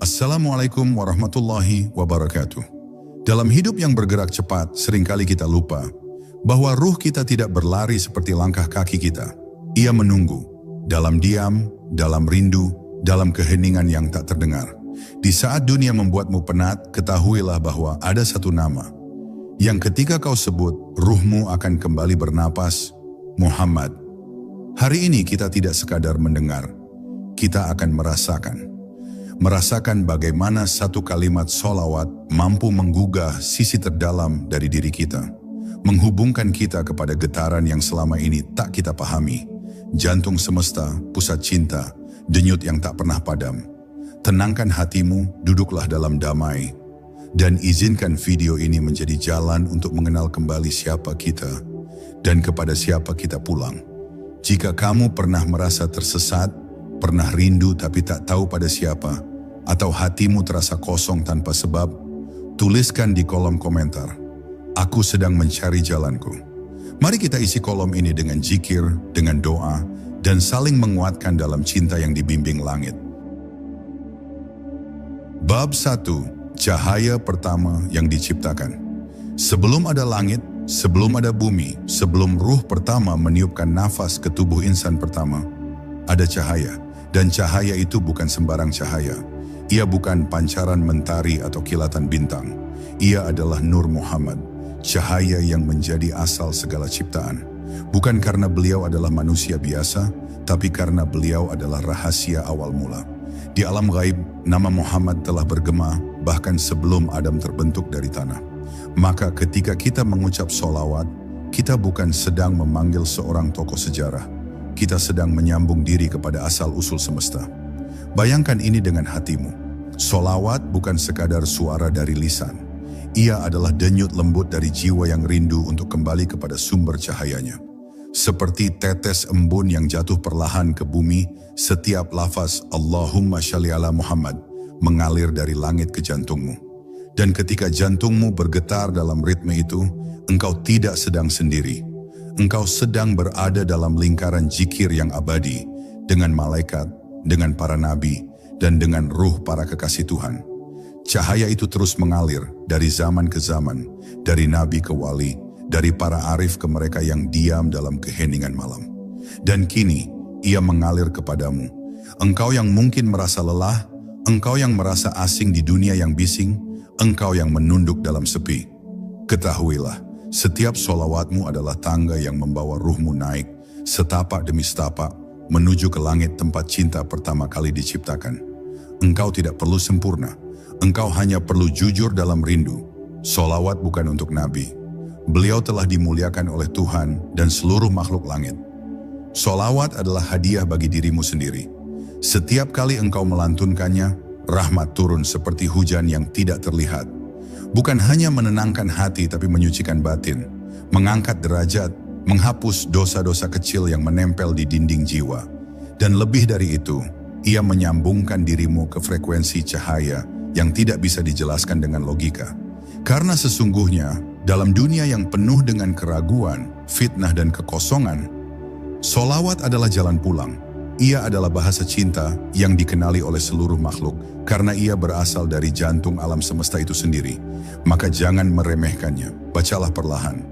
Assalamualaikum warahmatullahi wabarakatuh. Dalam hidup yang bergerak cepat, seringkali kita lupa bahwa ruh kita tidak berlari seperti langkah kaki kita. Ia menunggu, dalam diam, dalam rindu, dalam keheningan yang tak terdengar. Di saat dunia membuatmu penat, ketahuilah bahwa ada satu nama yang ketika kau sebut, ruhmu akan kembali bernapas, Muhammad. Hari ini kita tidak sekadar mendengar, kita akan merasakan bagaimana satu kalimat sholawat mampu menggugah sisi terdalam dari diri kita, menghubungkan kita kepada getaran yang selama ini tak kita pahami, jantung semesta, pusat cinta, denyut yang tak pernah padam. Tenangkan hatimu, duduklah dalam damai, dan izinkan video ini menjadi jalan untuk mengenal kembali siapa kita dan kepada siapa kita pulang. Jika kamu pernah merasa tersesat, pernah rindu tapi tak tahu pada siapa, atau hatimu terasa kosong tanpa sebab, tuliskan di kolom komentar, aku sedang mencari jalanku. Mari kita isi kolom ini dengan zikir, dengan doa, dan saling menguatkan dalam cinta yang dibimbing langit. Bab 1. Cahaya pertama yang diciptakan. Sebelum ada langit, sebelum ada bumi, sebelum ruh pertama meniupkan nafas ke tubuh insan pertama, ada cahaya. Dan cahaya itu bukan sembarang cahaya. Ia bukan pancaran mentari atau kilatan bintang. Ia adalah Nur Muhammad, cahaya yang menjadi asal segala ciptaan. Bukan karena beliau adalah manusia biasa, tapi karena beliau adalah rahasia awal mula. Di alam gaib, nama Muhammad telah bergema bahkan sebelum Adam terbentuk dari tanah. Maka ketika kita mengucap sholawat, kita bukan sedang memanggil seorang tokoh sejarah. Kita sedang menyambung diri kepada asal-usul semesta. Bayangkan ini dengan hatimu. Sholawat bukan sekadar suara dari lisan. Ia adalah denyut lembut dari jiwa yang rindu untuk kembali kepada sumber cahayanya. Seperti tetes embun yang jatuh perlahan ke bumi, setiap lafaz Allahumma shalli ala Muhammad mengalir dari langit ke jantungmu. Dan ketika jantungmu bergetar dalam ritme itu, engkau tidak sedang sendiri. Engkau sedang berada dalam lingkaran zikir yang abadi, dengan malaikat, dengan para nabi, dan dengan ruh para kekasih Tuhan. Cahaya itu terus mengalir dari zaman ke zaman, dari nabi ke wali, dari para arif ke mereka yang diam dalam keheningan malam. Dan kini, ia mengalir kepadamu. Engkau yang mungkin merasa lelah, engkau yang merasa asing di dunia yang bising, engkau yang menunduk dalam sepi. Ketahuilah, setiap sholawatmu adalah tangga yang membawa ruhmu naik, setapak demi setapak, menuju ke langit tempat cinta pertama kali diciptakan. Engkau tidak perlu sempurna, engkau hanya perlu jujur dalam rindu. Sholawat bukan untuk Nabi. Beliau telah dimuliakan oleh Tuhan dan seluruh makhluk langit. Sholawat adalah hadiah bagi dirimu sendiri. Setiap kali engkau melantunkannya, rahmat turun seperti hujan yang tidak terlihat. Bukan hanya menenangkan hati tapi menyucikan batin, mengangkat derajat, menghapus dosa-dosa kecil yang menempel di dinding jiwa. Dan lebih dari itu, ia menyambungkan dirimu ke frekuensi cahaya yang tidak bisa dijelaskan dengan logika. Karena sesungguhnya, dalam dunia yang penuh dengan keraguan, fitnah dan kekosongan, sholawat adalah jalan pulang. Ia adalah bahasa cinta yang dikenali oleh seluruh makhluk karena ia berasal dari jantung alam semesta itu sendiri. Maka jangan meremehkannya, bacalah perlahan.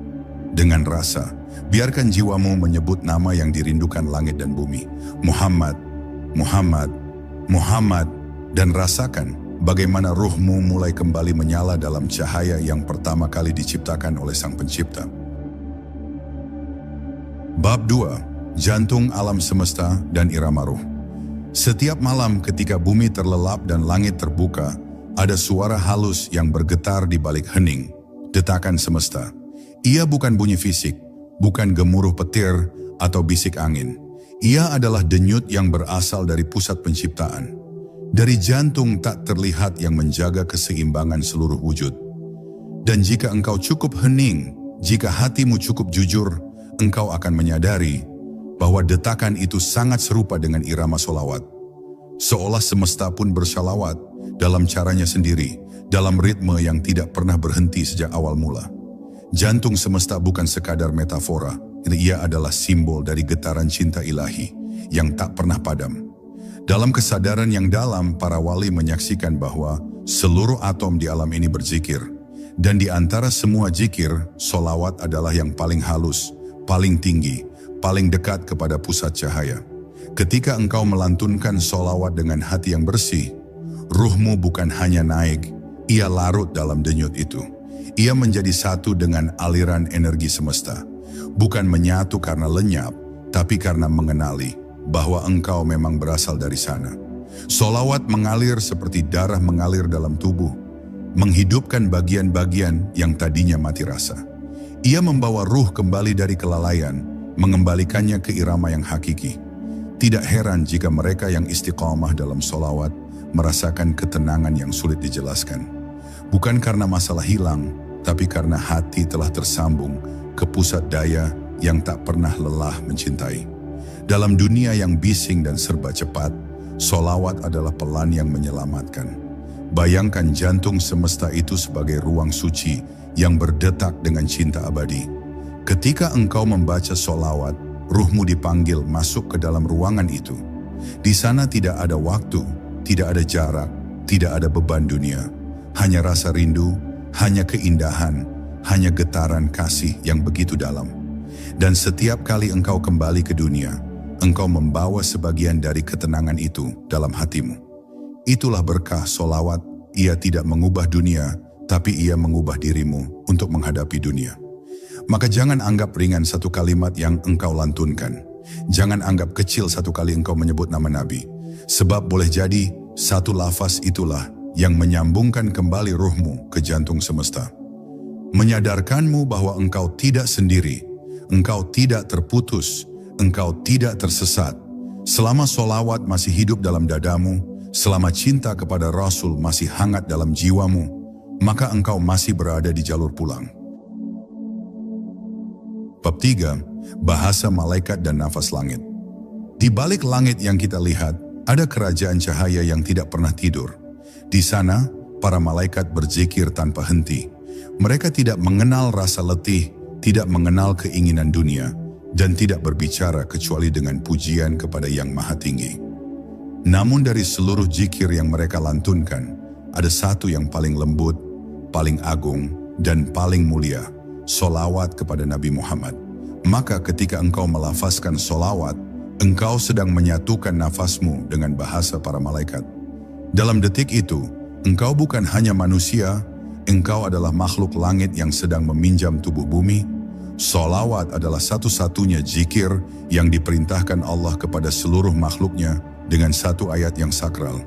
Dengan rasa, biarkan jiwamu menyebut nama yang dirindukan langit dan bumi. Muhammad, Muhammad, Muhammad, dan rasakan bagaimana ruhmu mulai kembali menyala dalam cahaya yang pertama kali diciptakan oleh Sang Pencipta. Bab 2. Jantung alam semesta dan irama ruh. Setiap malam ketika bumi terlelap dan langit terbuka, ada suara halus yang bergetar di balik hening, detakan semesta. Ia bukan bunyi fisik, bukan gemuruh petir atau bisik angin. Ia adalah denyut yang berasal dari pusat penciptaan. Dari jantung tak terlihat yang menjaga keseimbangan seluruh wujud. Dan jika engkau cukup hening, jika hatimu cukup jujur, engkau akan menyadari bahwa detakan itu sangat serupa dengan irama sholawat. Seolah semesta pun bersalawat dalam caranya sendiri, dalam ritme yang tidak pernah berhenti sejak awal mula. Jantung semesta bukan sekadar metafora, ia adalah simbol dari getaran cinta ilahi yang tak pernah padam. Dalam kesadaran yang dalam, para wali menyaksikan bahwa seluruh atom di alam ini berzikir. Dan di antara semua zikir, solawat adalah yang paling halus, paling tinggi, paling dekat kepada pusat cahaya. Ketika engkau melantunkan solawat dengan hati yang bersih, ruhmu bukan hanya naik, ia larut dalam denyut itu. Ia menjadi satu dengan aliran energi semesta. Bukan menyatu karena lenyap, tapi karena mengenali bahwa engkau memang berasal dari sana. Solawat mengalir seperti darah mengalir dalam tubuh, menghidupkan bagian-bagian yang tadinya mati rasa. Ia membawa ruh kembali dari kelalaian, mengembalikannya ke irama yang hakiki. Tidak heran jika mereka yang istiqamah dalam solawat merasakan ketenangan yang sulit dijelaskan. Bukan karena masalah hilang, tapi karena hati telah tersambung ke pusat daya yang tak pernah lelah mencintai. Dalam dunia yang bising dan serba cepat, solawat adalah pelan yang menyelamatkan. Bayangkan jantung semesta itu sebagai ruang suci yang berdetak dengan cinta abadi. Ketika engkau membaca solawat, ruhmu dipanggil masuk ke dalam ruangan itu. Di sana tidak ada waktu, tidak ada jarak, tidak ada beban dunia. Hanya rasa rindu, hanya keindahan, hanya getaran kasih yang begitu dalam. Dan setiap kali engkau kembali ke dunia, engkau membawa sebagian dari ketenangan itu dalam hatimu. Itulah berkah solawat. Ia tidak mengubah dunia, tapi ia mengubah dirimu untuk menghadapi dunia. Maka jangan anggap ringan satu kalimat yang engkau lantunkan. Jangan anggap kecil satu kali engkau menyebut nama Nabi. Sebab boleh jadi satu lafaz itulah yang menyambungkan kembali ruhmu ke jantung semesta. Menyadarkanmu bahwa engkau tidak sendiri, engkau tidak terputus, engkau tidak tersesat. Selama solawat masih hidup dalam dadamu, selama cinta kepada Rasul masih hangat dalam jiwamu, maka engkau masih berada di jalur pulang. Bab 3, bahasa malaikat dan nafas langit. Di balik langit yang kita lihat, ada kerajaan cahaya yang tidak pernah tidur. Di sana, para malaikat berzikir tanpa henti. Mereka tidak mengenal rasa letih, tidak mengenal keinginan dunia, dan tidak berbicara kecuali dengan pujian kepada Yang Maha Tinggi. Namun dari seluruh zikir yang mereka lantunkan, ada satu yang paling lembut, paling agung, dan paling mulia, solawat kepada Nabi Muhammad. Maka ketika engkau melafazkan solawat, engkau sedang menyatukan nafasmu dengan bahasa para malaikat. Dalam detik itu, engkau bukan hanya manusia, engkau adalah makhluk langit yang sedang meminjam tubuh bumi. Solawat adalah satu-satunya zikir yang diperintahkan Allah kepada seluruh makhluknya dengan satu ayat yang sakral.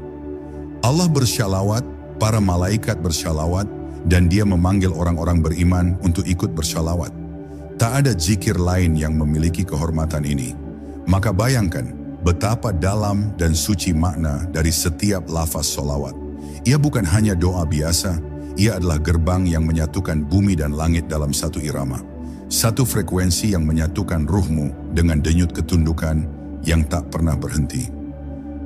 Allah bersyalawat, para malaikat bersyalawat, dan Dia memanggil orang-orang beriman untuk ikut bersyalawat. Tak ada zikir lain yang memiliki kehormatan ini. Maka bayangkan betapa dalam dan suci makna dari setiap lafaz solawat. Ia bukan hanya doa biasa, ia adalah gerbang yang menyatukan bumi dan langit dalam satu irama. Satu frekuensi yang menyatukan ruhmu dengan denyut ketundukan yang tak pernah berhenti.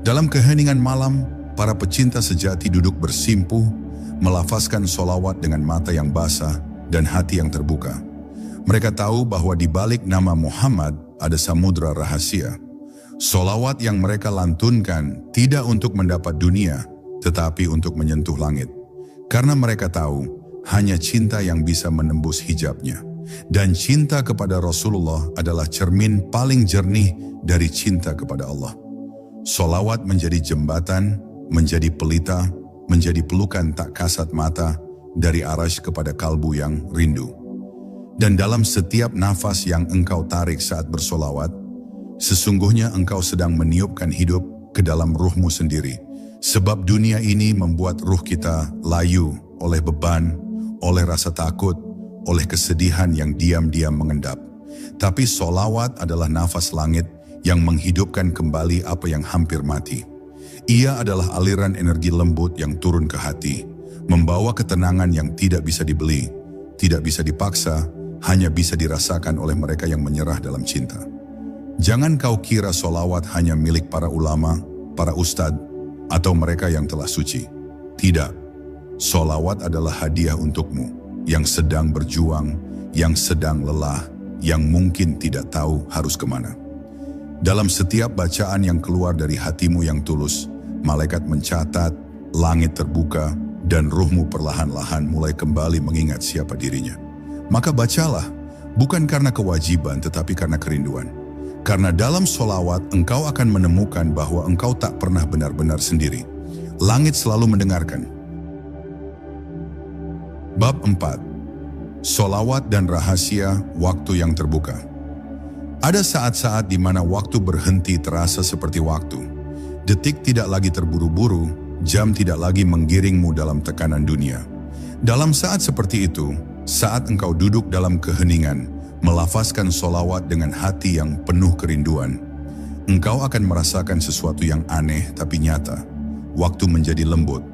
Dalam keheningan malam, para pecinta sejati duduk bersimpuh, melafazkan solawat dengan mata yang basah dan hati yang terbuka. Mereka tahu bahwa di balik nama Muhammad ada samudra rahasia. Solawat yang mereka lantunkan tidak untuk mendapat dunia, tetapi untuk menyentuh langit. Karena mereka tahu, hanya cinta yang bisa menembus hijabnya. Dan cinta kepada Rasulullah adalah cermin paling jernih dari cinta kepada Allah. Solawat menjadi jembatan, menjadi pelita, menjadi pelukan tak kasat mata dari arasy kepada kalbu yang rindu. Dan dalam setiap nafas yang engkau tarik saat bersolawat, sesungguhnya engkau sedang meniupkan hidup ke dalam ruhmu sendiri. Sebab dunia ini membuat ruh kita layu oleh beban, oleh rasa takut, oleh kesedihan yang diam-diam mengendap. Tapi solawat adalah nafas langit yang menghidupkan kembali apa yang hampir mati. Ia adalah aliran energi lembut yang turun ke hati, membawa ketenangan yang tidak bisa dibeli, tidak bisa dipaksa, hanya bisa dirasakan oleh mereka yang menyerah dalam cinta. Jangan kau kira solawat hanya milik para ulama, para ustadz, atau mereka yang telah suci. Tidak, solawat adalah hadiah untukmu, yang sedang berjuang, yang sedang lelah, yang mungkin tidak tahu harus kemana. Dalam setiap bacaan yang keluar dari hatimu yang tulus, malaikat mencatat, langit terbuka, dan ruhmu perlahan-lahan mulai kembali mengingat siapa dirinya. Maka bacalah, bukan karena kewajiban tetapi karena kerinduan. Karena dalam solawat engkau akan menemukan bahwa engkau tak pernah benar-benar sendiri. Langit selalu mendengarkan. Bab 4. Solawat dan rahasia waktu yang terbuka. Ada saat-saat di mana waktu berhenti terasa seperti waktu. Detik tidak lagi terburu-buru, jam tidak lagi menggiringmu dalam tekanan dunia. Dalam saat seperti itu, saat engkau duduk dalam keheningan, melafazkan solawat dengan hati yang penuh kerinduan, engkau akan merasakan sesuatu yang aneh tapi nyata. Waktu menjadi lembut,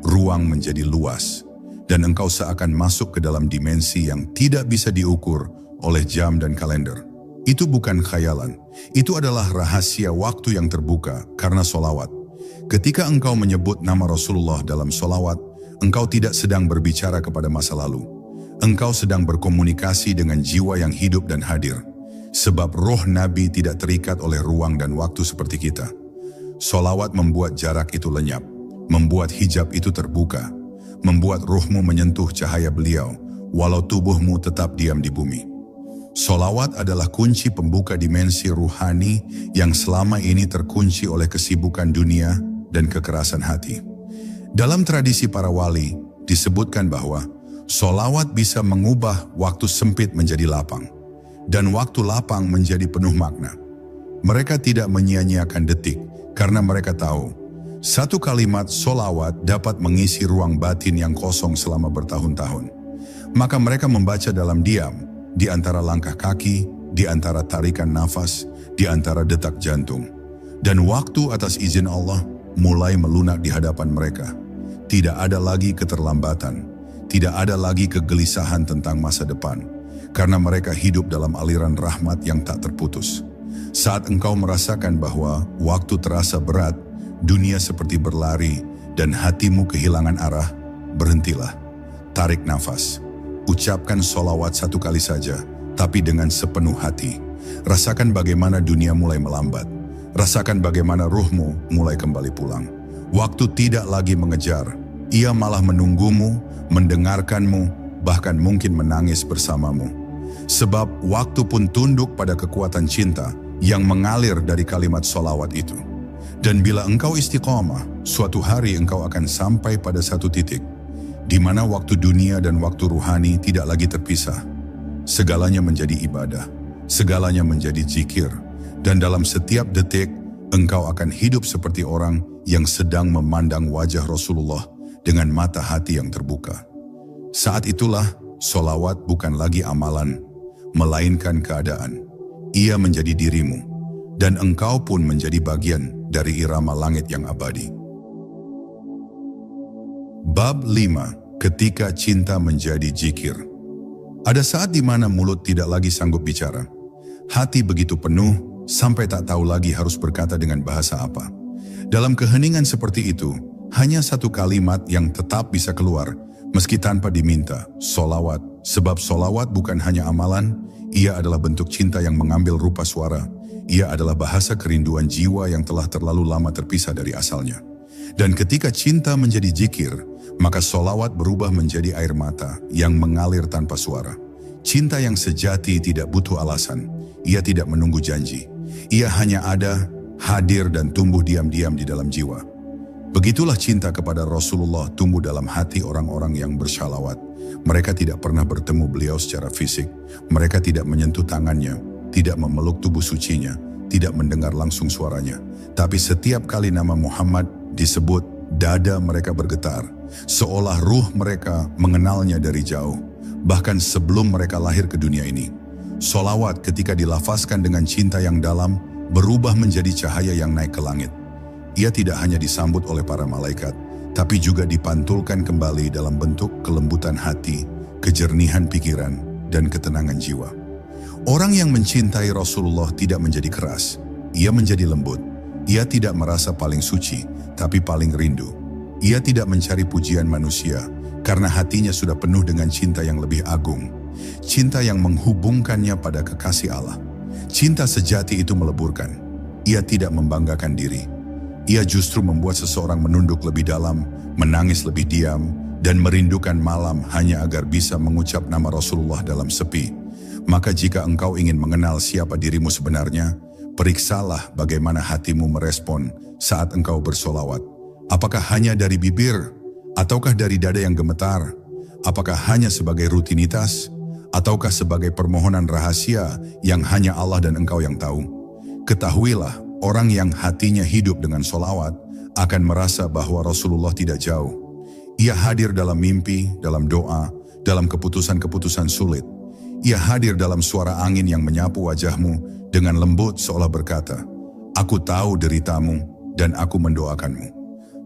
ruang menjadi luas, dan engkau seakan masuk ke dalam dimensi yang tidak bisa diukur oleh jam dan kalender. Itu bukan khayalan, itu adalah rahasia waktu yang terbuka karena solawat. Ketika engkau menyebut nama Rasulullah dalam solawat, engkau tidak sedang berbicara kepada masa lalu. Engkau sedang berkomunikasi dengan jiwa yang hidup dan hadir. Sebab roh Nabi tidak terikat oleh ruang dan waktu seperti kita. Solawat membuat jarak itu lenyap, membuat hijab itu terbuka, membuat ruhmu menyentuh cahaya beliau, walau tubuhmu tetap diam di bumi. Solawat adalah kunci pembuka dimensi ruhani yang selama ini terkunci oleh kesibukan dunia dan kekerasan hati. Dalam tradisi para wali, disebutkan bahwa solawat bisa mengubah waktu sempit menjadi lapang, dan waktu lapang menjadi penuh makna. Mereka tidak menyia-nyiakan detik, karena mereka tahu, satu kalimat solawat dapat mengisi ruang batin yang kosong selama bertahun-tahun. Maka mereka membaca dalam diam, di antara langkah kaki, di antara tarikan nafas, di antara detak jantung. Dan waktu atas izin Allah mulai melunak di hadapan mereka. Tidak ada lagi keterlambatan, tidak ada lagi kegelisahan tentang masa depan, karena mereka hidup dalam aliran rahmat yang tak terputus. Saat engkau merasakan bahwa waktu terasa berat, dunia seperti berlari, dan hatimu kehilangan arah, berhentilah, tarik nafas. Ucapkan solawat satu kali saja, tapi dengan sepenuh hati. Rasakan bagaimana dunia mulai melambat. Rasakan bagaimana ruhmu mulai kembali pulang. Waktu tidak lagi mengejar. Ia malah menunggumu, mendengarkanmu, bahkan mungkin menangis bersamamu. Sebab waktu pun tunduk pada kekuatan cinta yang mengalir dari kalimat solawat itu. Dan bila engkau istiqomah, suatu hari engkau akan sampai pada satu titik di mana waktu dunia dan waktu ruhani tidak lagi terpisah. Segalanya menjadi ibadah, segalanya menjadi zikir, dan dalam setiap detik, engkau akan hidup seperti orang yang sedang memandang wajah Rasulullah dengan mata hati yang terbuka. Saat itulah, solawat bukan lagi amalan, melainkan keadaan. Ia menjadi dirimu, dan engkau pun menjadi bagian dari irama langit yang abadi. Bab 5. Ketika cinta menjadi zikir. Ada saat di mana mulut tidak lagi sanggup bicara. Hati begitu penuh, sampai tak tahu lagi harus berkata dengan bahasa apa. Dalam keheningan seperti itu, hanya satu kalimat yang tetap bisa keluar, meski tanpa diminta, solawat. Sebab solawat bukan hanya amalan, ia adalah bentuk cinta yang mengambil rupa suara. Ia adalah bahasa kerinduan jiwa yang telah terlalu lama terpisah dari asalnya. Dan ketika cinta menjadi zikir, maka solawat berubah menjadi air mata yang mengalir tanpa suara. Cinta yang sejati tidak butuh alasan. Ia tidak menunggu janji. Ia hanya ada, hadir dan tumbuh diam-diam di dalam jiwa. Begitulah cinta kepada Rasulullah tumbuh dalam hati orang-orang yang bersalawat. Mereka tidak pernah bertemu beliau secara fisik. Mereka tidak menyentuh tangannya, tidak memeluk tubuh sucinya, tidak mendengar langsung suaranya. Tapi setiap kali nama Muhammad disebut, dada mereka bergetar, seolah ruh mereka mengenalnya dari jauh, bahkan sebelum mereka lahir ke dunia ini. Solawat ketika dilafazkan dengan cinta yang dalam, berubah menjadi cahaya yang naik ke langit. Ia tidak hanya disambut oleh para malaikat, tapi juga dipantulkan kembali dalam bentuk kelembutan hati, kejernihan pikiran, dan ketenangan jiwa. Orang yang mencintai Rasulullah tidak menjadi keras, ia menjadi lembut. Ia tidak merasa paling suci, tapi paling rindu. Ia tidak mencari pujian manusia, karena hatinya sudah penuh dengan cinta yang lebih agung. Cinta yang menghubungkannya pada kekasih Allah. Cinta sejati itu meleburkan. ia tidak membanggakan diri. Ia justru membuat seseorang menunduk lebih dalam, menangis lebih diam, dan merindukan malam hanya agar bisa mengucap nama Rasulullah dalam sepi. Maka jika engkau ingin mengenal siapa dirimu sebenarnya, periksalah bagaimana hatimu merespon saat engkau bersolawat. Apakah hanya dari bibir, ataukah dari dada yang gemetar? Apakah hanya sebagai rutinitas, ataukah sebagai permohonan rahasia yang hanya Allah dan engkau yang tahu? Ketahuilah, orang yang hatinya hidup dengan solawat akan merasa bahwa Rasulullah tidak jauh. Ia hadir dalam mimpi, dalam doa, dalam keputusan-keputusan sulit. Ia hadir dalam suara angin yang menyapu wajahmu dengan lembut seolah berkata, "Aku tahu deritamu dan aku mendoakanmu."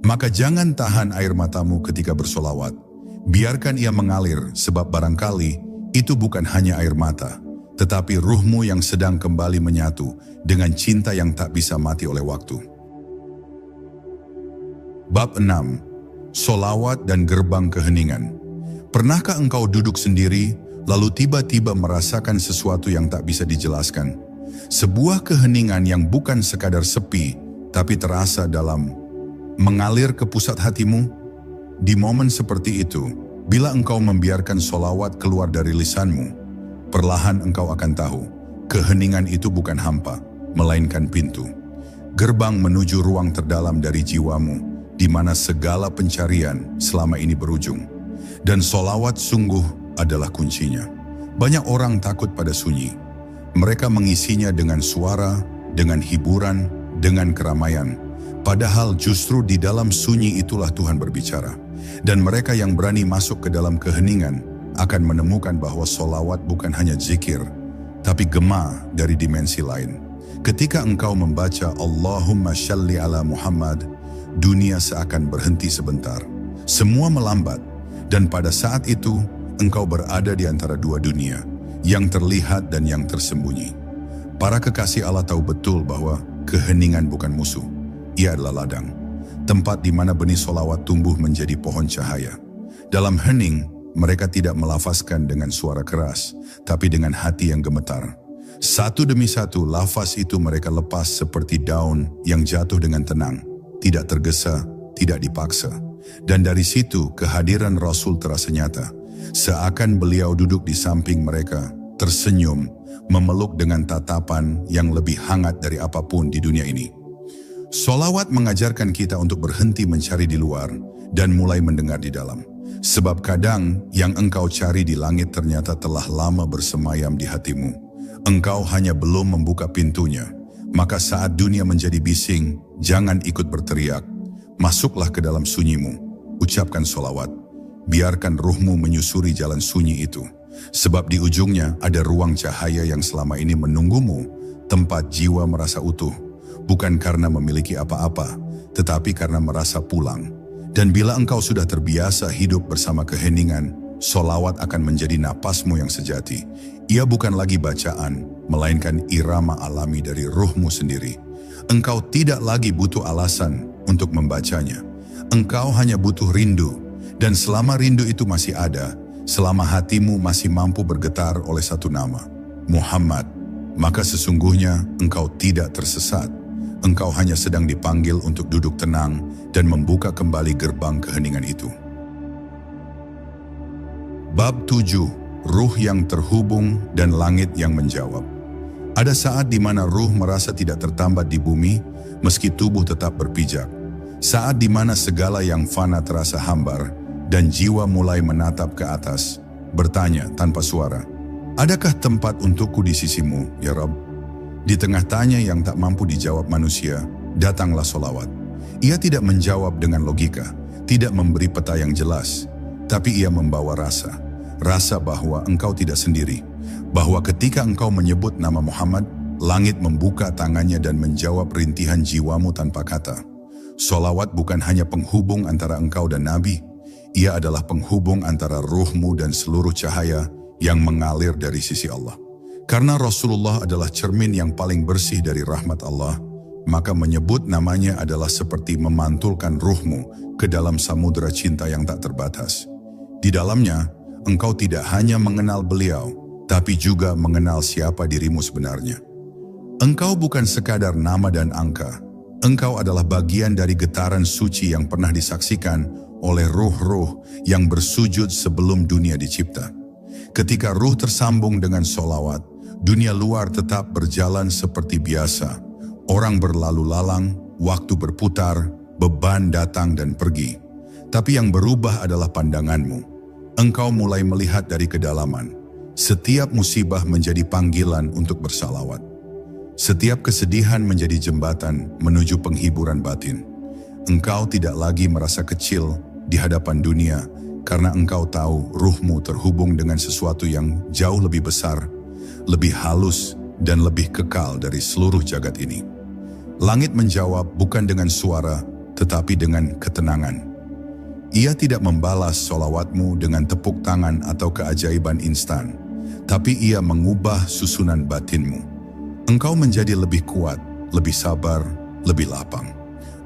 Maka jangan tahan air matamu ketika bersolawat. Biarkan ia mengalir, sebab barangkali itu bukan hanya air mata, tetapi ruhmu yang sedang kembali menyatu dengan cinta yang tak bisa mati oleh waktu. Bab 6. Solawat dan gerbang keheningan. Pernahkah engkau duduk sendiri, lalu tiba-tiba merasakan sesuatu yang tak bisa dijelaskan? Sebuah keheningan yang bukan sekadar sepi, tapi terasa dalam, mengalir ke pusat hatimu. Di momen seperti itu, bila engkau membiarkan solawat keluar dari lisanmu, perlahan engkau akan tahu, keheningan itu bukan hampa, melainkan pintu. Gerbang menuju ruang terdalam dari jiwamu, di mana segala pencarian selama ini berujung. Dan solawat sungguh adalah kuncinya. Banyak orang takut pada sunyi. Mereka mengisinya dengan suara, dengan hiburan, dengan keramaian. Padahal justru di dalam sunyi itulah Tuhan berbicara. Dan mereka yang berani masuk ke dalam keheningan akan menemukan bahwa solawat bukan hanya zikir, tapi gema dari dimensi lain. Ketika engkau membaca Allahumma shalli ala Muhammad, dunia seakan berhenti sebentar. Semua melambat, dan pada saat itu engkau berada di antara dua dunia, yang terlihat dan yang tersembunyi. Para kekasih Allah tahu betul bahwa keheningan bukan musuh, ia adalah ladang. Tempat di mana benih solawat tumbuh menjadi pohon cahaya. Dalam hening, mereka tidak melafazkan dengan suara keras, tapi dengan hati yang gemetar. Satu demi satu, lafaz itu mereka lepas seperti daun yang jatuh dengan tenang, tidak tergesa, tidak dipaksa. Dan dari situ, kehadiran Rasul terasa nyata. Seakan beliau duduk di samping mereka, tersenyum, memeluk dengan tatapan yang lebih hangat dari apapun di dunia ini. Solawat mengajarkan kita untuk berhenti mencari di luar dan mulai mendengar di dalam. Sebab kadang yang engkau cari di langit ternyata telah lama bersemayam di hatimu. Engkau hanya belum membuka pintunya. Maka saat dunia menjadi bising, jangan ikut berteriak. Masuklah ke dalam sunyimu. Ucapkan solawat. Biarkan ruhmu menyusuri jalan sunyi itu. Sebab di ujungnya ada ruang cahaya yang selama ini menunggumu, tempat jiwa merasa utuh. Bukan karena memiliki apa-apa, tetapi karena merasa pulang. Dan bila engkau sudah terbiasa hidup bersama keheningan, solawat akan menjadi napasmu yang sejati. Ia bukan lagi bacaan, melainkan irama alami dari ruhmu sendiri. Engkau tidak lagi butuh alasan untuk membacanya. Engkau hanya butuh rindu. Dan selama rindu itu masih ada, selama hatimu masih mampu bergetar oleh satu nama, Muhammad, maka sesungguhnya engkau tidak tersesat. Engkau hanya sedang dipanggil untuk duduk tenang dan membuka kembali gerbang keheningan itu. Bab 7. Ruh yang terhubung dan langit yang menjawab. Ada saat di mana ruh merasa tidak tertambat di bumi, meski tubuh tetap berpijak. Saat di mana segala yang fana terasa hambar, dan jiwa mulai menatap ke atas, bertanya tanpa suara, "Adakah tempat untukku di sisimu, ya Rabb?" Di tengah tanya yang tak mampu dijawab manusia, datanglah solawat. Ia tidak menjawab dengan logika, tidak memberi peta yang jelas, tapi ia membawa rasa. Rasa bahwa engkau tidak sendiri, bahwa ketika engkau menyebut nama Muhammad, langit membuka tangannya dan menjawab rintihan jiwamu tanpa kata. Solawat bukan hanya penghubung antara engkau dan Nabi, ia adalah penghubung antara ruhmu dan seluruh cahaya yang mengalir dari sisi Allah. Karena Rasulullah adalah cermin yang paling bersih dari rahmat Allah, maka menyebut namanya adalah seperti memantulkan ruhmu ke dalam samudera cinta yang tak terbatas. Di dalamnya, engkau tidak hanya mengenal beliau, tapi juga mengenal siapa dirimu sebenarnya. Engkau bukan sekadar nama dan angka. Engkau adalah bagian dari getaran suci yang pernah disaksikan oleh ruh-ruh yang bersujud sebelum dunia dicipta. Ketika ruh tersambung dengan sholawat, dunia luar tetap berjalan seperti biasa. Orang berlalu lalang, waktu berputar, beban datang dan pergi. Tapi yang berubah adalah pandanganmu. Engkau mulai melihat dari kedalaman. Setiap musibah menjadi panggilan untuk bersalawat. Setiap kesedihan menjadi jembatan menuju penghiburan batin. Engkau tidak lagi merasa kecil di hadapan dunia karena engkau tahu ruhmu terhubung dengan sesuatu yang jauh lebih besar, lebih halus dan lebih kekal dari seluruh jagat ini. Langit menjawab bukan dengan suara tetapi dengan ketenangan. Ia tidak membalas sholawatmu dengan tepuk tangan atau keajaiban instan, tapi ia mengubah susunan batinmu. Engkau menjadi lebih kuat, lebih sabar, lebih lapang.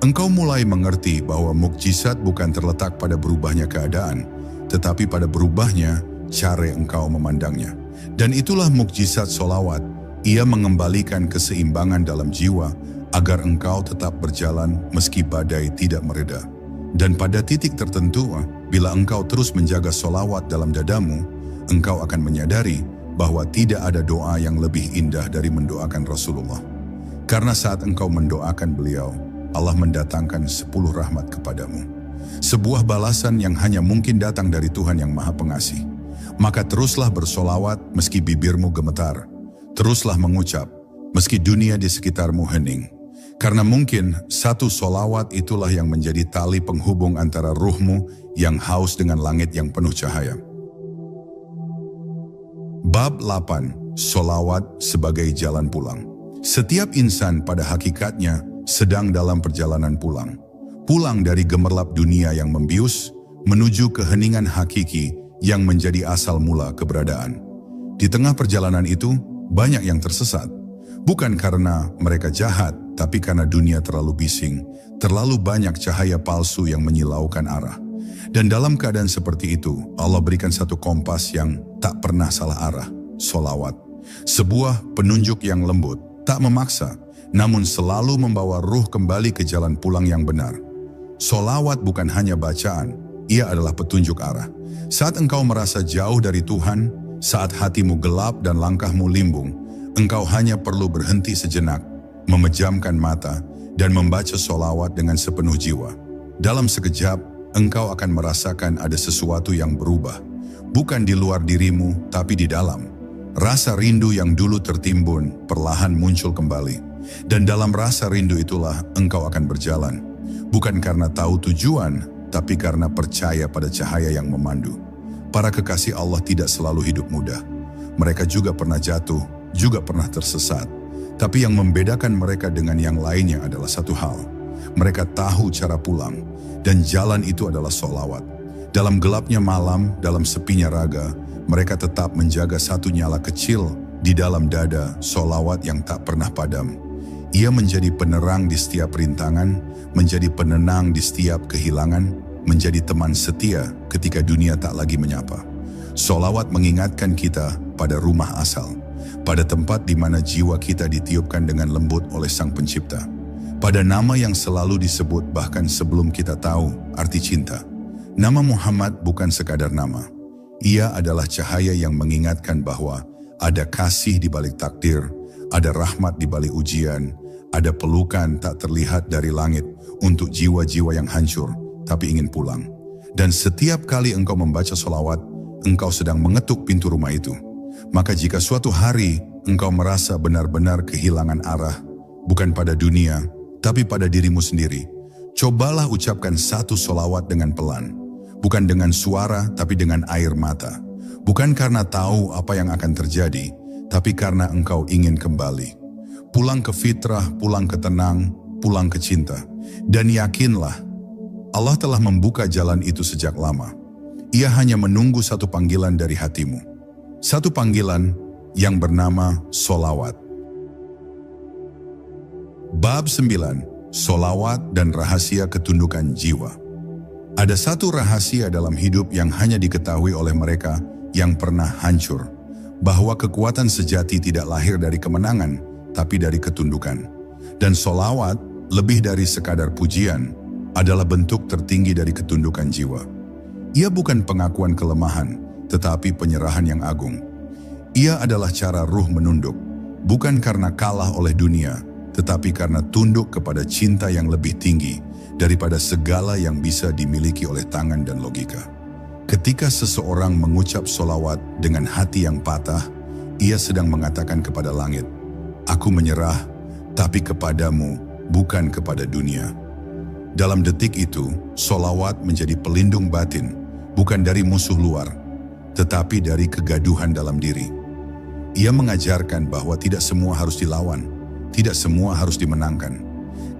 Engkau mulai mengerti bahwa mukjizat bukan terletak pada berubahnya keadaan, tetapi pada berubahnya cara engkau memandangnya. Dan itulah mukjizat sholawat. Ia mengembalikan keseimbangan dalam jiwa agar engkau tetap berjalan meski badai tidak mereda. Dan pada titik tertentu, bila engkau terus menjaga sholawat dalam dadamu, engkau akan menyadari bahwa tidak ada doa yang lebih indah dari mendoakan Rasulullah. Karena saat engkau mendoakan beliau, Allah mendatangkan 10 rahmat kepadamu. Sebuah balasan yang hanya mungkin datang dari Tuhan yang Maha Pengasih. Maka teruslah bersolawat meski bibirmu gemetar. Teruslah mengucap meski dunia di sekitarmu hening. Karena mungkin satu solawat itulah yang menjadi tali penghubung antara ruhmu yang haus dengan langit yang penuh cahaya. Bab 8. Solawat sebagai jalan pulang. Setiap insan pada hakikatnya sedang dalam perjalanan pulang. Pulang dari gemerlap dunia yang membius menuju keheningan hakiki yang menjadi asal mula keberadaan. Di tengah perjalanan itu, banyak yang tersesat. Bukan karena mereka jahat, tapi karena dunia terlalu bising, terlalu banyak cahaya palsu yang menyilaukan arah. Dan dalam keadaan seperti itu, Allah berikan satu kompas yang tak pernah salah arah, solawat. Sebuah penunjuk yang lembut, tak memaksa, namun selalu membawa ruh kembali ke jalan pulang yang benar. Solawat bukan hanya bacaan, ia adalah petunjuk arah. Saat engkau merasa jauh dari Tuhan, saat hatimu gelap dan langkahmu limbung, engkau hanya perlu berhenti sejenak, memejamkan mata, dan membaca solawat dengan sepenuh jiwa. Dalam sekejap, engkau akan merasakan ada sesuatu yang berubah. Bukan di luar dirimu, tapi di dalam. Rasa rindu yang dulu tertimbun, perlahan muncul kembali. Dan dalam rasa rindu itulah engkau akan berjalan. Bukan karena tahu tujuan, tapi karena percaya pada cahaya yang memandu. Para kekasih Allah tidak selalu hidup mudah. Mereka juga pernah jatuh, juga pernah tersesat. Tapi yang membedakan mereka dengan yang lainnya adalah satu hal. Mereka tahu cara pulang, dan jalan itu adalah solawat. Dalam gelapnya malam, dalam sepinya raga, mereka tetap menjaga satu nyala kecil di dalam dada, solawat yang tak pernah padam. Ia menjadi penerang di setiap rintangan, menjadi penenang di setiap kehilangan, menjadi teman setia ketika dunia tak lagi menyapa. Solawat mengingatkan kita pada rumah asal, pada tempat di mana jiwa kita ditiupkan dengan lembut oleh Sang Pencipta. Pada nama yang selalu disebut bahkan sebelum kita tahu arti cinta. Nama Muhammad bukan sekadar nama. Ia adalah cahaya yang mengingatkan bahwa ada kasih di balik takdir, ada rahmat di balik ujian, ada pelukan tak terlihat dari langit untuk jiwa-jiwa yang hancur tapi ingin pulang. Dan setiap kali engkau membaca solawat, engkau sedang mengetuk pintu rumah itu. Maka jika suatu hari engkau merasa benar-benar kehilangan arah, bukan pada dunia, tapi pada dirimu sendiri, cobalah ucapkan satu solawat dengan pelan. Bukan dengan suara, tapi dengan air mata. Bukan karena tahu apa yang akan terjadi, tapi karena engkau ingin kembali. Pulang ke fitrah, pulang ke tenang, pulang ke cinta. Dan yakinlah, Allah telah membuka jalan itu sejak lama. Ia hanya menunggu satu panggilan dari hatimu. Satu panggilan yang bernama solawat. Bab 9. Solawat dan rahasia ketundukan jiwa. Ada satu rahasia dalam hidup yang hanya diketahui oleh mereka yang pernah hancur, bahwa kekuatan sejati tidak lahir dari kemenangan, tapi dari ketundukan. Dan sholawat, lebih dari sekadar pujian, adalah bentuk tertinggi dari ketundukan jiwa. Ia bukan pengakuan kelemahan, tetapi penyerahan yang agung. Ia adalah cara ruh menunduk, bukan karena kalah oleh dunia, tetapi karena tunduk kepada cinta yang lebih tinggi daripada segala yang bisa dimiliki oleh tangan dan logika. Ketika seseorang mengucap sholawat dengan hati yang patah, ia sedang mengatakan kepada langit, "Aku menyerah, tapi kepadamu, bukan kepada dunia." Dalam detik itu, sholawat menjadi pelindung batin, bukan dari musuh luar, tetapi dari kegaduhan dalam diri. Ia mengajarkan bahwa tidak semua harus dilawan, tidak semua harus dimenangkan.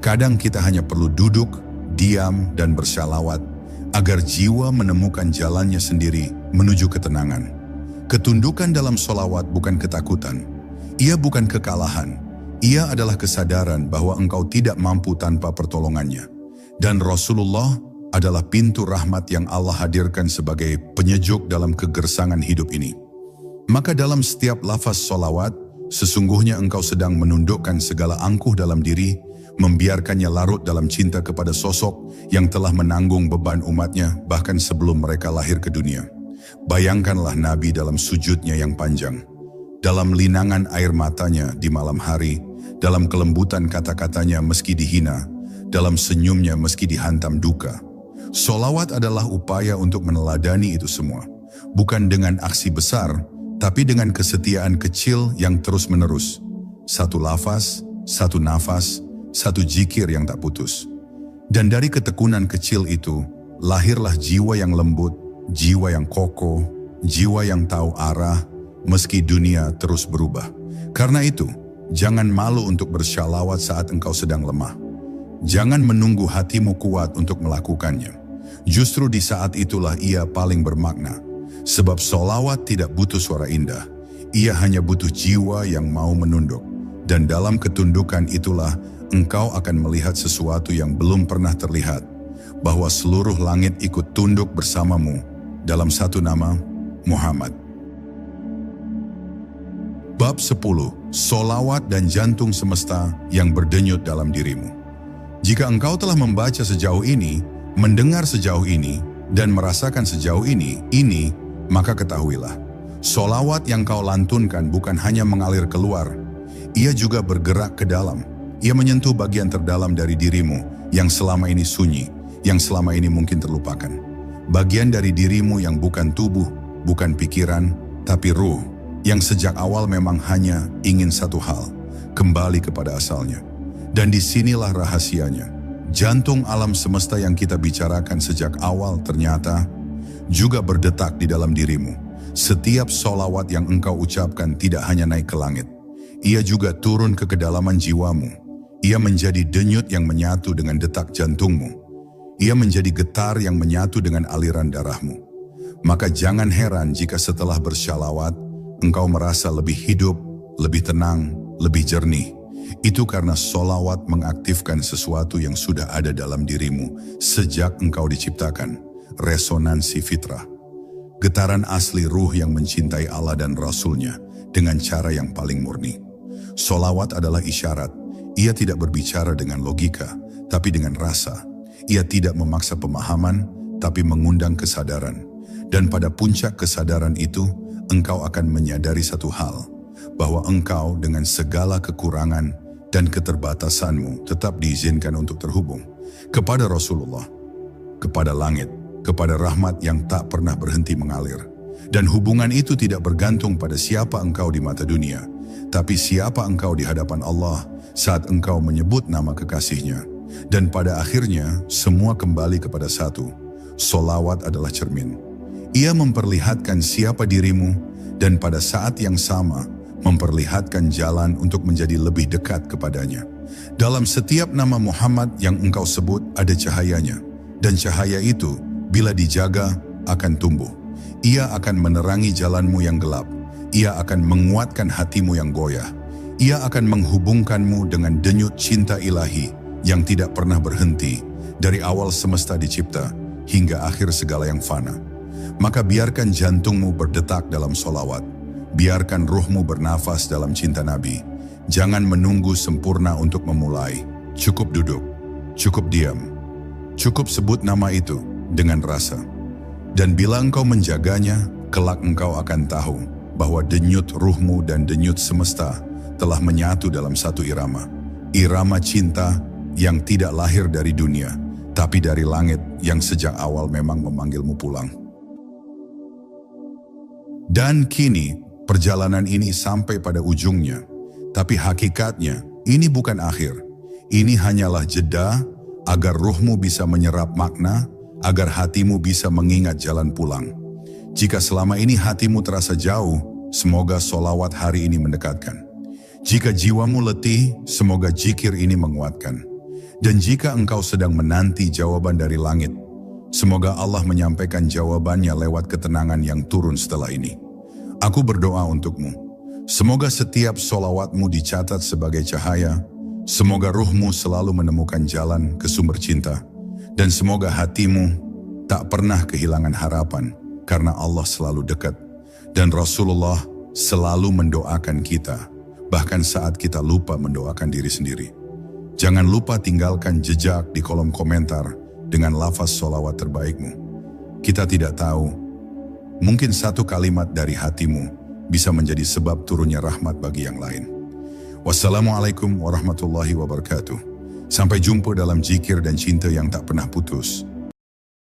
Kadang kita hanya perlu duduk, diam, dan bersyalawat, agar jiwa menemukan jalannya sendiri menuju ketenangan. Ketundukan dalam sholawat bukan ketakutan, ia bukan kekalahan, ia adalah kesadaran bahwa engkau tidak mampu tanpa pertolongannya. Dan Rasulullah adalah pintu rahmat yang Allah hadirkan sebagai penyejuk dalam kegersangan hidup ini. Maka dalam setiap lafaz sholawat, sesungguhnya engkau sedang menundukkan segala angkuh dalam diri, membiarkannya larut dalam cinta kepada sosok yang telah menanggung beban umatnya bahkan sebelum mereka lahir ke dunia. Bayangkanlah Nabi dalam sujudnya yang panjang, dalam linangan air matanya di malam hari, dalam kelembutan kata-katanya meski dihina, dalam senyumnya meski dihantam duka. Sholawat adalah upaya untuk meneladani itu semua, bukan dengan aksi besar, tapi dengan kesetiaan kecil yang terus-menerus. Satu lafaz, satu nafas, satu zikir yang tak putus. Dan dari ketekunan kecil itu, lahirlah jiwa yang lembut, jiwa yang kokoh, jiwa yang tahu arah, meski dunia terus berubah. Karena itu, jangan malu untuk bersyalawat saat engkau sedang lemah. Jangan menunggu hatimu kuat untuk melakukannya. Justru di saat itulah ia paling bermakna. Sebab sholawat tidak butuh suara indah. Ia hanya butuh jiwa yang mau menunduk. Dan dalam ketundukan itulah engkau akan melihat sesuatu yang belum pernah terlihat. Bahwa seluruh langit ikut tunduk bersamamu dalam satu nama, Muhammad. Bab 10. Sholawat dan jantung semesta yang berdenyut dalam dirimu. Jika engkau telah membaca sejauh ini, mendengar sejauh ini, dan merasakan sejauh ini, maka ketahuilah, sholawat yang kau lantunkan bukan hanya mengalir keluar, ia juga bergerak ke dalam. Ia menyentuh bagian terdalam dari dirimu yang selama ini sunyi, yang selama ini mungkin terlupakan. Bagian dari dirimu yang bukan tubuh, bukan pikiran, tapi ruh, yang sejak awal memang hanya ingin satu hal, kembali kepada asalnya. Dan disinilah rahasianya. Jantung alam semesta yang kita bicarakan sejak awal ternyata juga berdetak di dalam dirimu. Setiap sholawat yang engkau ucapkan tidak hanya naik ke langit. Ia juga turun ke kedalaman jiwamu. Ia menjadi denyut yang menyatu dengan detak jantungmu. Ia menjadi getar yang menyatu dengan aliran darahmu. Maka jangan heran jika setelah bersyalawat, engkau merasa lebih hidup, lebih tenang, lebih jernih. Itu karena sholawat mengaktifkan sesuatu yang sudah ada dalam dirimu sejak engkau diciptakan, resonansi fitrah. Getaran asli ruh yang mencintai Allah dan Rasul-Nya dengan cara yang paling murni. Sholawat adalah isyarat, ia tidak berbicara dengan logika, tapi dengan rasa. Ia tidak memaksa pemahaman, tapi mengundang kesadaran. Dan pada puncak kesadaran itu, engkau akan menyadari satu hal, bahwa engkau dengan segala kekurangan dan keterbatasanmu tetap diizinkan untuk terhubung kepada Rasulullah, kepada langit, kepada rahmat yang tak pernah berhenti mengalir. Dan hubungan itu tidak bergantung pada siapa engkau di mata dunia, tapi siapa engkau di hadapan Allah saat engkau menyebut nama kekasihnya. Dan pada akhirnya, semua kembali kepada satu. Sholawat adalah cermin. Ia memperlihatkan siapa dirimu, dan pada saat yang sama, memperlihatkan jalan untuk menjadi lebih dekat kepadanya. Dalam setiap nama Muhammad yang engkau sebut ada cahayanya, dan cahaya itu bila dijaga akan tumbuh. Ia akan menerangi jalanmu yang gelap. Ia akan menguatkan hatimu yang goyah. Ia akan menghubungkanmu dengan denyut cinta ilahi yang tidak pernah berhenti dari awal semesta dicipta hingga akhir segala yang fana. Maka biarkan jantungmu berdetak dalam sholawat. Biarkan ruhmu bernafas dalam cinta Nabi. Jangan menunggu sempurna untuk memulai. Cukup duduk, cukup diam, cukup sebut nama itu dengan rasa. Dan bila engkau menjaganya, kelak engkau akan tahu bahwa denyut ruhmu dan denyut semesta telah menyatu dalam satu irama. Irama cinta yang tidak lahir dari dunia, tapi dari langit yang sejak awal memang memanggilmu pulang. Dan kini, perjalanan ini sampai pada ujungnya. Tapi hakikatnya, ini bukan akhir. Ini hanyalah jeda agar ruhmu bisa menyerap makna, agar hatimu bisa mengingat jalan pulang. Jika selama ini hatimu terasa jauh, semoga solawat hari ini mendekatkan. Jika jiwamu letih, semoga zikir ini menguatkan. Dan jika engkau sedang menanti jawaban dari langit, semoga Allah menyampaikan jawabannya lewat ketenangan yang turun setelah ini. Aku berdoa untukmu. Semoga setiap solawatmu dicatat sebagai cahaya, semoga ruhmu selalu menemukan jalan ke sumber cinta, dan semoga hatimu tak pernah kehilangan harapan karena Allah selalu dekat, dan Rasulullah selalu mendoakan kita, bahkan saat kita lupa mendoakan diri sendiri. Jangan lupa tinggalkan jejak di kolom komentar dengan lafaz solawat terbaikmu. Kita tidak tahu, mungkin satu kalimat dari hatimu bisa menjadi sebab turunnya rahmat bagi yang lain. Wassalamualaikum warahmatullahi wabarakatuh. Sampai jumpa dalam zikir dan cinta yang tak pernah putus.